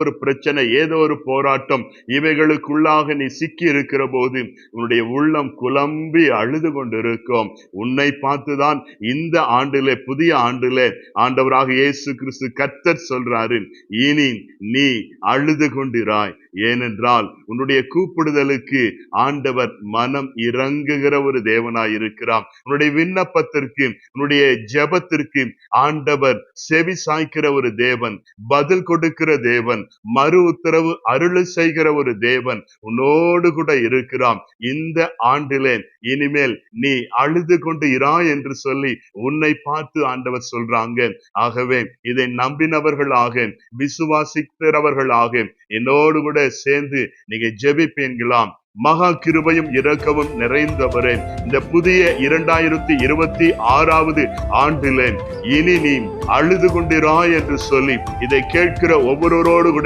ஒரு பிரச்சனை, ஏதோ ஒரு போராட்டம், இவைகளுக்குள்ளாக நீ சிக்கி இருக்கிற போது உன்னுடைய உள்ளம் குழம்பி அழுது கொண்டிருக்கும். உன்னை பார்த்துதான் இந்த ஆண்டிலே, புதிய ஆண்டிலே ஆண்டவராக இயேசு கிறிஸ்து கர்த்தர் சொல்றாரு, இனி நீ அழுது கொண்டிராய். ஏனென்றால் உன்னுடைய கூப்பிடுதலுக்கு ஆண்டவர் மனம் இறங்குகிற ஒரு தேவனாய் இருக்கிறார். உன்னுடைய விண்ணப்பத்திற்கு, உன்னுடைய ஜெபத்திற்கு ஆண்டவர் செவி சாய்க்கிற ஒரு தேவன், பதில் கொடுக்கிற தேவன், மறு உத்தரவு அருளை செய்கிற ஒரு தேவன் உன்னோடு கூட இருக்கிறான். இந்த ஆண்டிலே இனிமேல் நீ அழுது கொண்டு இராய் என்று சொல்லி உன்னை பார்த்து ஆண்டவர் சொல்றாங்க. ஆகவே இதை நம்பினவர்களாக, விசுவாசிக்கிறவர்களாக என்னோடு கூட சேர்ந்து நீங்க ஜெபிப்பீங்களாம். மகா கிருபையும் இரக்கமும் நிறைந்தவரே, இந்த புதிய 2026வது ஆண்டிலே இனி நீ அழுது கொண்டிராய் என்று சொல்லி இதை கேட்கிற ஒவ்வொருவரோடு கூட